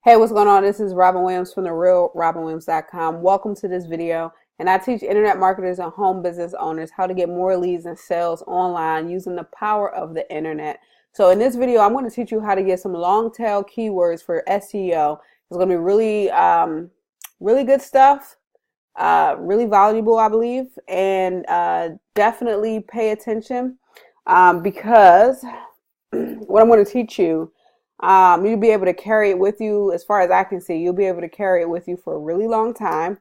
Hey, what's going on? This is Robin Williams from therealrobinwilliams.com. Welcome to this video, and I teach internet marketers and home business owners how to get more leads and sales online using the power of the internet. So in this video, I'm going to teach you how to get some long tail keywords for SEO. It's going to be really good stuff, really valuable, I believe, and definitely pay attention because what I'm going to teach you, you'll be able to carry it with you. As far as I can see, you'll be able to carry it with you for a really long time.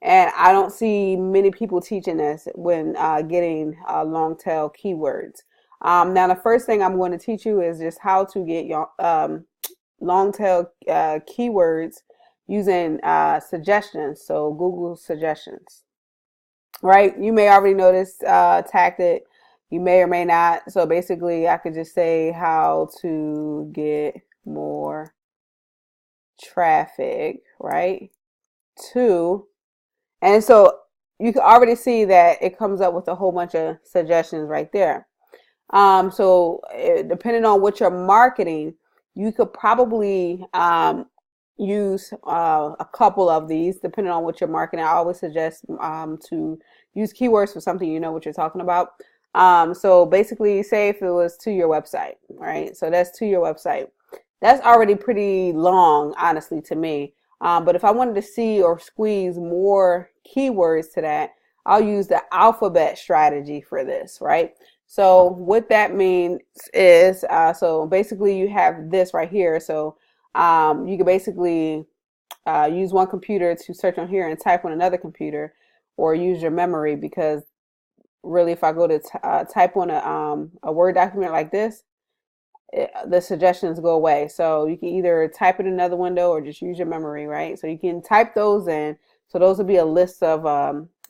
And I don't see many people teaching this when getting long tail keywords. Now, the first thing I'm going to teach you is just how to get your long tail keywords using suggestions. So Google suggestions, right? You may already know this tactic. You may or may not. So basically, I could just say how to get more traffic, right? And so you can already see that it comes up with a whole bunch of suggestions right there. Depending on what you're marketing, you could probably use a couple of these, depending on what you're marketing. I always suggest to use keywords for something you know what you're talking about. So basically, say if it was to your website, right? So that's to your website. That's already pretty long, honestly, to me. But if I wanted to see or squeeze more keywords to that, I'll use the alphabet strategy for this, right? So what that means is, so basically you have this right here. So you can basically use one computer to search on here and type on another computer, or use your memory, because really, if I go to type on a Word document like this, the suggestions go away. So you can either type in another window or just use your memory, right? So you can type those in. So those will be a list of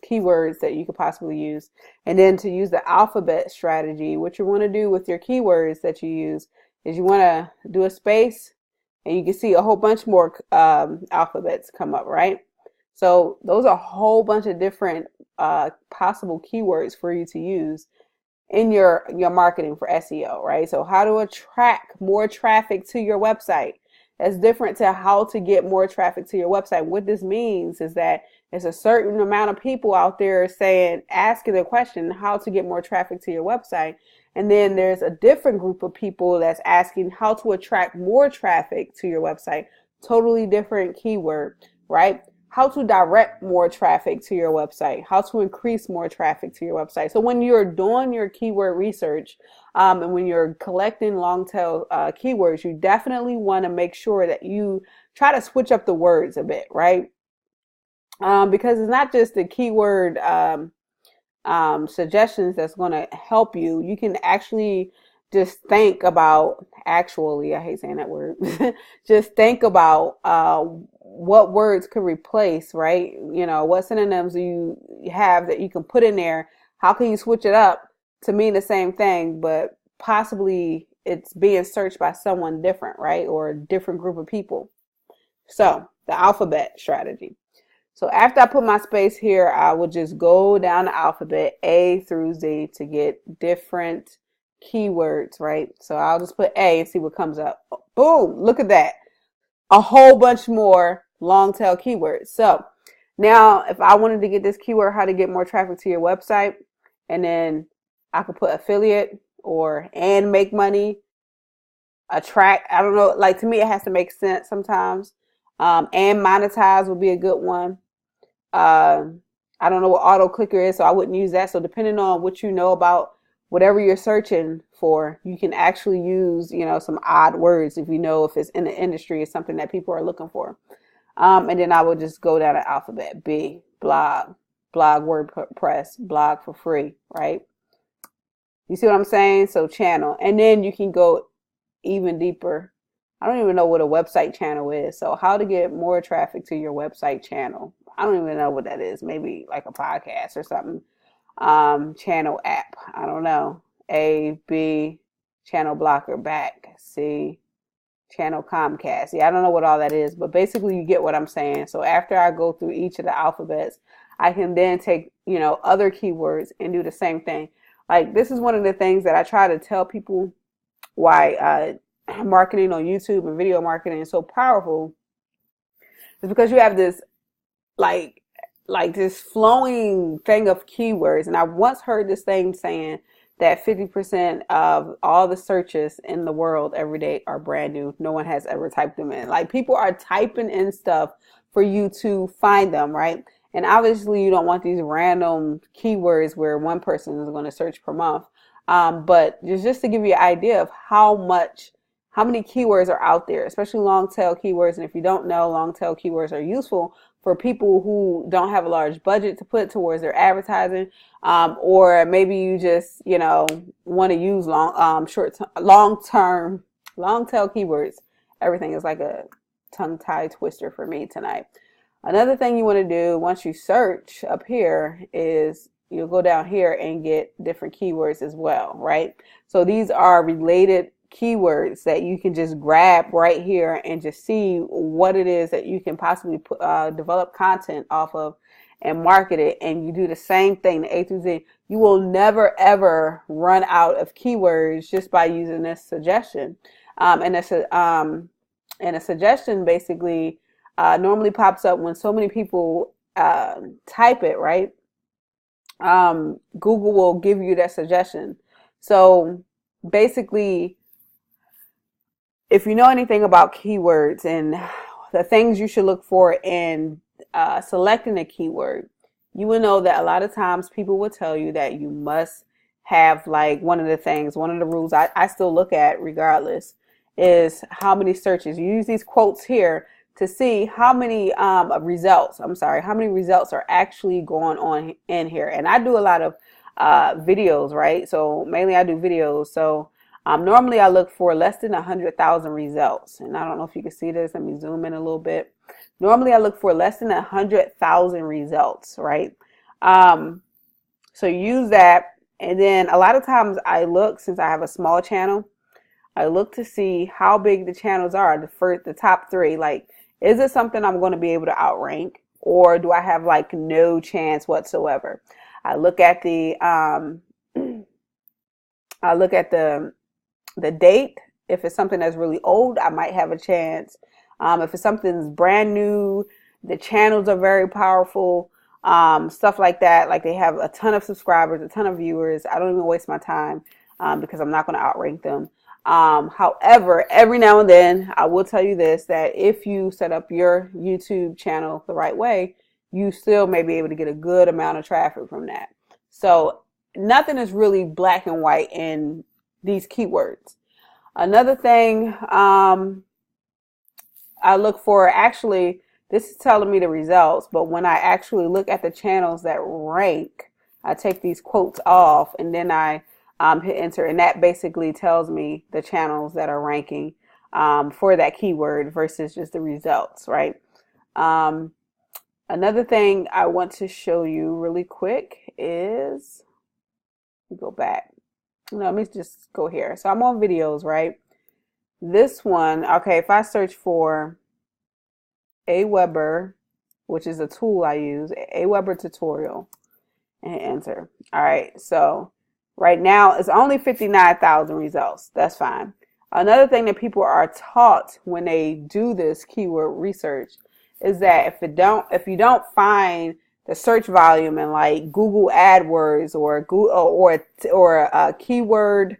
keywords that you could possibly use. And then to use the alphabet strategy, what you want to do with your keywords that you use is you want to do a space, and you can see a whole bunch more alphabets come up, right? So those are a whole bunch of different possible keywords for you to use in your marketing for SEO, right? So how to attract more traffic to your website. That's different to how to get more traffic to your website. What this means is that there's a certain amount of people out there asking the question, how to get more traffic to your website. And then there's a different group of people that's asking how to attract more traffic to your website. Totally different keyword, right? How to direct more traffic to your website, how to increase more traffic to your website. So when you're doing your keyword research and when you're collecting long tail keywords, you definitely want to make sure that you try to switch up the words a bit, right? Because it's not just the keyword suggestions that's going to help you. You can actually just think about, I hate saying that word, just think about what words could replace, right? You know, what synonyms do you have that you can put in there? How can you switch it up to mean the same thing, but possibly it's being searched by someone different, right? Or a different group of people. So the alphabet strategy. So after I put my space here, I will just go down the alphabet A through Z to get different keywords, right? So I'll just put A and see what comes up. Boom, look at that. A whole bunch more long tail keywords. So now if I wanted to get this keyword, how to get more traffic to your website, and then I could put affiliate and make money, attract, I don't know, like to me it has to make sense sometimes. And monetize would be a good one. I don't know what auto clicker is, so I wouldn't use that. So depending on what you know about whatever you're searching for, you can actually use, some odd words if you know if it's in the industry, it's something that people are looking for. And then I would just go down the alphabet. B, blog, WordPress, blog for free, right? You see what I'm saying? So channel. And then you can go even deeper. I don't even know what a website channel is. So how to get more traffic to your website channel. I don't even know what that is. Maybe like a podcast or something. Channel app. I don't know. A, B, channel blocker, back. C, channel Comcast. Yeah, I don't know what all that is, but basically you get what I'm saying. So after I go through each of the alphabets, I can then take, other keywords and do the same thing. Like this is one of the things that I try to tell people why marketing on YouTube and video marketing is so powerful It's because you have this like this flowing thing of keywords. And I once heard this thing saying that 50% of all the searches in the world every day are brand new. No one has ever typed them in. Like, people are typing in stuff for you to find them, right? And obviously you don't want these random keywords where one person is going to search per month. But just to give you an idea of how many keywords are out there, especially long tail keywords. And if you don't know, long tail keywords are useful for people who don't have a large budget to put towards their advertising, or maybe you just, want to use long tail keywords. Everything is like a tongue tie twister for me tonight. Another thing you want to do once you search up here is you'll go down here and get different keywords as well, right? So these are related keywords that you can just grab right here and just see what it is that you can possibly develop content off of and market it. And you do the same thing, the A through Z. You will never ever run out of keywords just by using this suggestion. And a suggestion basically normally pops up when so many people type it, right? Google will give you that suggestion. So basically, if you know anything about keywords and the things you should look for in selecting a keyword, you will know that a lot of times people will tell you that you must have, like, one of the rules I still look at regardless is how many searches. You use these quotes here to see how many results are actually going on in here. And I do a lot of videos, right? So mainly I do videos. So normally I look for less than 100,000 results. And I don't know if you can see this. Let me zoom in a little bit. Normally I look for less than 100,000 results, right? So use that. And then a lot of times I look, since I have a small channel, I look to see how big the channels are, the top three. Like, is it something I'm going to be able to outrank, or do I have like no chance whatsoever? I look at the date. If it's something that's really old, I might have a chance. If it's something that's brand new, the channels are very powerful, stuff like that. Like, they have a ton of subscribers, a ton of viewers. I don't even waste my time because I'm not going to outrank them. However, every now and then I will tell you this, that if you set up your YouTube channel the right way, you still may be able to get a good amount of traffic from that. So nothing is really black and white in these keywords. Another thing I look for, actually, this is telling me the results, but when I actually look at the channels that rank, I take these quotes off and then I hit enter, and that basically tells me the channels that are ranking for that keyword versus just the results, right? Another thing I want to show you really quick is, go back. No, let me just go here. So I'm on videos, right? This one, okay, if I search for Aweber, which is a tool I use, Aweber tutorial, and enter. All right, so right now it's only 59,000 results. That's fine. Another thing that people are taught when they do this keyword research is that if you don't find the search volume in like Google AdWords or Google or a keyword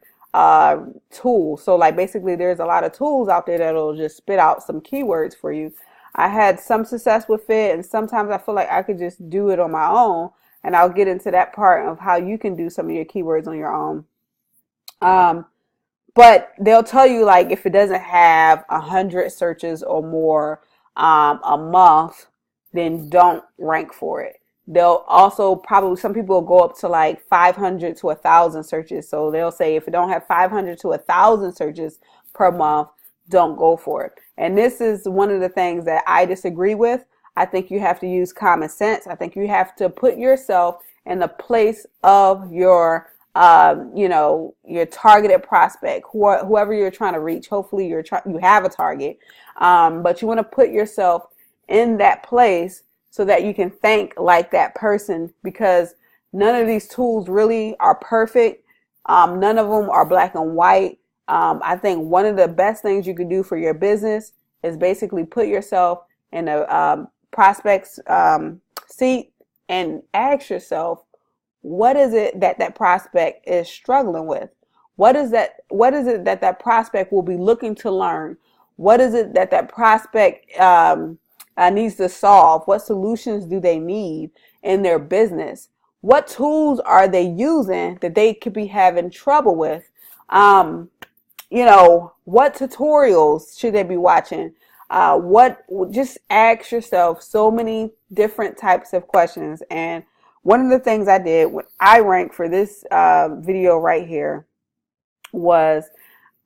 tool. So like basically there's a lot of tools out there that'll just spit out some keywords for you. I had some success with it, and sometimes I feel like I could just do it on my own, and I'll get into that part of how you can do some of your keywords on your own. But they'll tell you, like, if it doesn't have 100 searches or more a month, then don't rank for it. They'll also probably, some people will go up to like 500 to 1,000 searches. So they'll say if it don't have 500 to 1,000 searches per month, don't go for it. And this is one of the things that I disagree with. I think you have to use common sense. I think you have to put yourself in the place of your your targeted prospect, whoever you're trying to reach. Hopefully you have a target, but you want to put yourself in that place so that you can think like that person, because none of these tools really are perfect. None of them are black and white. I think one of the best things you can do for your business is basically put yourself in the prospect's seat and ask yourself, what is it that that prospect is struggling with? What is that? What is it that that prospect will be looking to learn? What is it that that prospect needs to solve? What solutions do they need in their business? What tools are they using that they could be having trouble with? You know, what tutorials should they be watching? Just ask yourself so many different types of questions. And one of the things I did when I ranked for this video right here was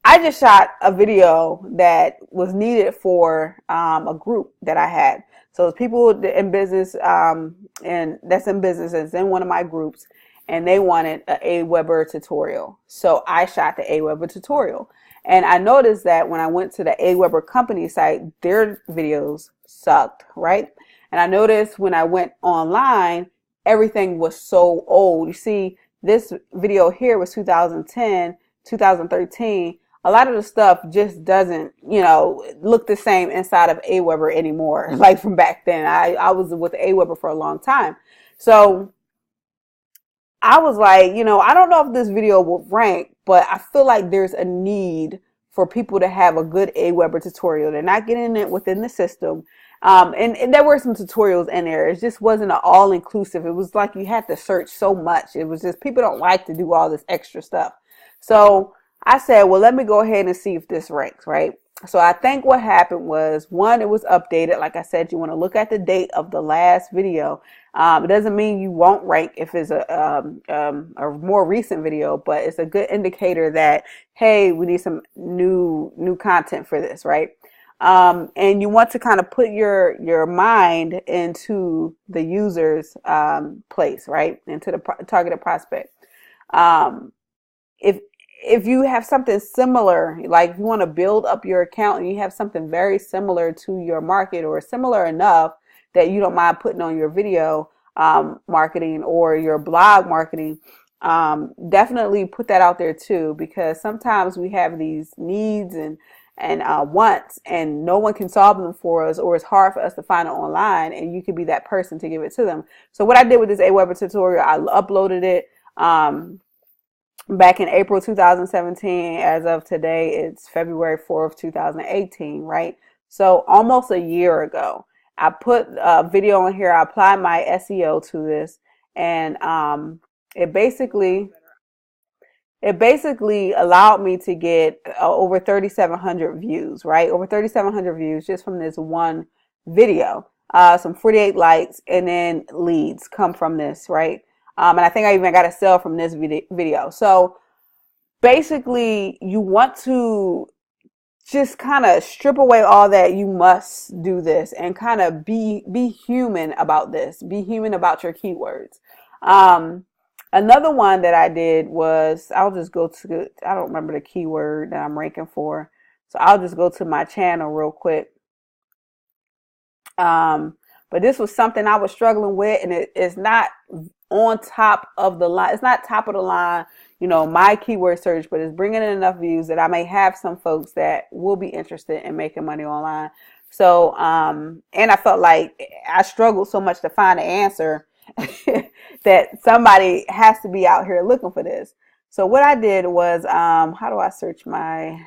I just shot a video that was needed for a group that I had. So it's people in business, and that's in business, it's in one of my groups, and they wanted an Aweber tutorial. So I shot the Aweber tutorial. And I noticed that when I went to the Aweber company site, their videos sucked, right? And I noticed when I went online, everything was so old. You see, this video here was 2010, 2013. A lot of the stuff just doesn't, you know, look the same inside of Aweber anymore, like from back then. I was with Aweber for a long time. So I was like, you know, I don't know if this video will rank, but I feel like there's a need for people to have a good Aweber tutorial. They're not getting it within the system. And there were some tutorials in there. It just wasn't an all-inclusive. It was like you had to search so much. It was just people don't like to do all this extra stuff. So I said, well, let me go ahead and see if this ranks, right? So I think what happened was, one, it was updated. Like I said, you want to look at the date of the last video. It doesn't mean you won't rank if it's a more recent video, but it's a good indicator that, hey, we need some new content for this, right? And you want to kind of put your mind into the user's place, right? Into the targeted prospect. If you have something similar, like you want to build up your account and you have something very similar to your market or similar enough that you don't mind putting on your video marketing or your blog marketing, definitely put that out there too, because sometimes we have these needs and wants and no one can solve them for us, or it's hard for us to find it online, and you could be that person to give it to them. So what I did with this Aweber tutorial, I uploaded it back in April 2017. As of today, it's February 4th, 2018, right? So almost a year ago. I put a video on here. I applied my SEO to this, and it basically allowed me to get over 3,700 views, right? Over 3,700 views just from this one video. Some 48 likes, and then leads come from this, right? And I think I even got a sale from this video. So basically, you want to just kind of strip away all that you must do this and kind of be human about this. Be human about your keywords. Another one that I did was, I'll just go to, I don't remember the keyword that I'm ranking for. So I'll just go to my channel real quick. But this was something I was struggling with, and it's not on top of the line. It's not top of the line, you know, my keyword search, but it's bringing in enough views that I may have some folks that will be interested in making money online. So, and I felt like I struggled so much to find the answer that somebody has to be out here looking for this. So what I did was, how do I search my...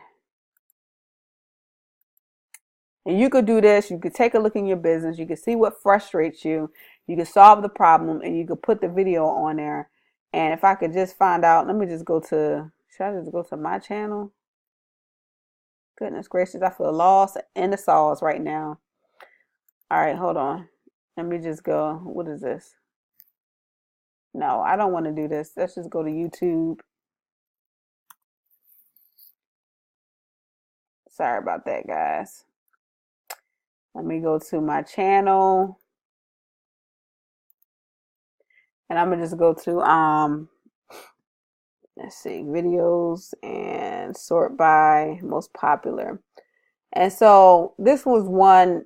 And you could do this. You could take a look in your business. You could see what frustrates you. You could solve the problem, and you could put the video on there. And if I could just find out, let me just go to, should I just go to my channel? Goodness gracious, I feel lost in the sauce right now. All right, hold on. Let me just go. What is this? No, I don't want to do this. Let's just go to YouTube. Sorry about that, guys. Let me go to my channel, and I'm gonna just go to let's see, videos, and sort by most popular. And so this was one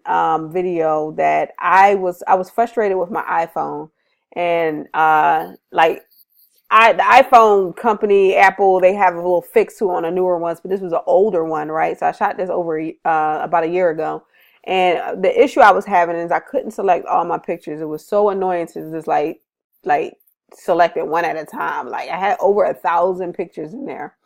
video that I was frustrated with my iPhone, and like the iPhone company, Apple, they have a little fix to on the newer ones, but this was an older one, right? So I shot this over about a year ago. And the issue I was having is I couldn't select all my pictures. It was so annoying to just like select it one at a time. Like I had over 1,000 pictures in there.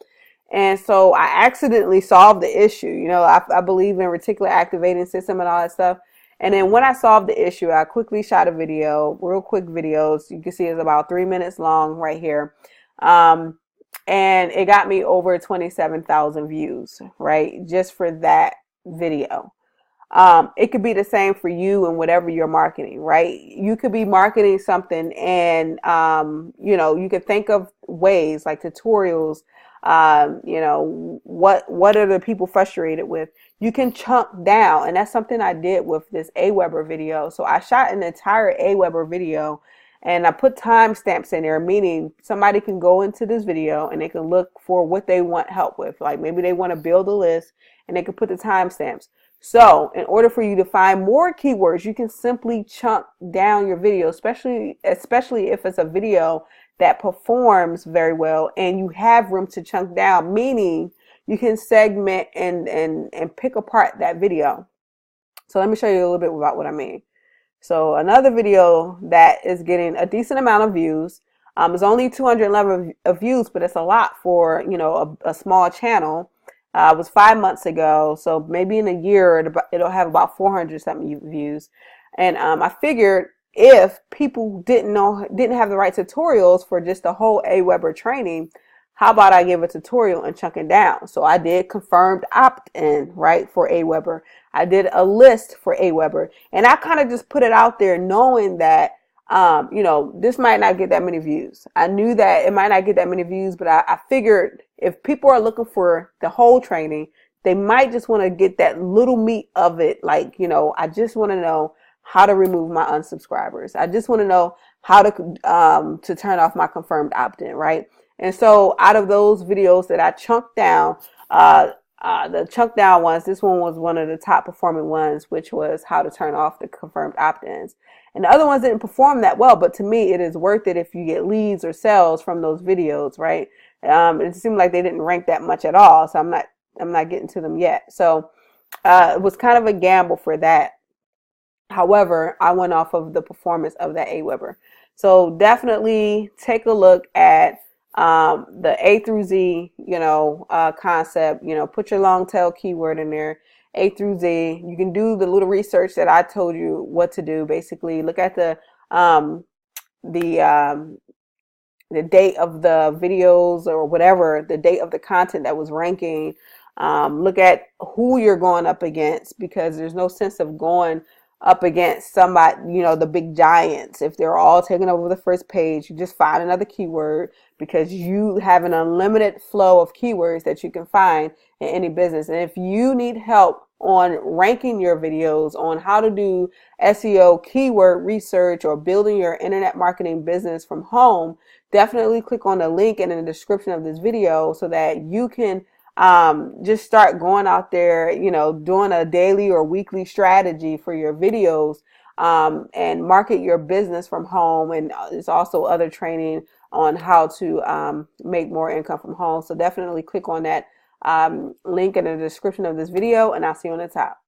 And so I accidentally solved the issue. You know, I believe in reticular activating system and all that stuff. And then when I solved the issue, I quickly shot a video, real quick videos. You can see it's about 3 minutes long right here. And it got me over 27,000 views, right? Just for that video. It could be the same for you and whatever you're marketing, right? You could be marketing something and, you know, you could think of ways like tutorials. You know, what are the people frustrated with? You can chunk down, and that's something I did with this Aweber video. So I shot an entire Aweber video and I put timestamps in there, meaning somebody can go into this video and they can look for what they want help with. Like maybe they want to build a list and they can put the timestamps. So in order for you to find more keywords, you can simply chunk down your video, especially if it's a video that performs very well and you have room to chunk down, meaning you can segment and pick apart that video. So let me show you a little bit about what I mean. So another video that is getting a decent amount of views. It's only 211 views, but it's a lot for, you know, a small channel. It was 5 months ago, so maybe in a year it'll have about 400 something views. And I figured if people didn't have the right tutorials for just the whole Aweber training, how about I give a tutorial and chunk it down? So I did confirmed opt-in, right, for Aweber. I did a list for Aweber, and I kind of just put it out there knowing that, you know, this might not get that many views. I knew that it might not get that many views, but I figured if people are looking for the whole training, they might just want to get that little meat of it. Like, you know, I just want to know how to remove my unsubscribers. I just want to know how to turn off my confirmed opt-in, right? And so out of those videos that I chunked down, the chunk down ones, this one was one of the top performing ones, which was how to turn off the confirmed opt-ins. And the other ones didn't perform that well, but to me, it is worth it if you get leads or sales from those videos, right? It seemed like they didn't rank that much at all, so I'm not getting to them yet. So it was kind of a gamble for that. However, I went off of the performance of that Aweber. So definitely take a look at the A through Z, you know, concept. You know, put your long tail keyword in there, A through Z. You can do the little research that I told you what to do. Basically, look at the date of the videos or whatever, the date of the content that was ranking. Look at who you're going up against, because there's no sense of going up against somebody, you know, the big giants. If they're all taking over the first page, you just find another keyword, because you have an unlimited flow of keywords that you can find in any business. And if you need help on ranking your videos, on how to do SEO keyword research, or building your internet marketing business from home, definitely click on the link in the description of this video so that you can just start going out there, you know, doing a daily or weekly strategy for your videos, and market your business from home. And there's also other training on how to make more income from home. So definitely click on that link in the description of this video, and I'll see you on the top.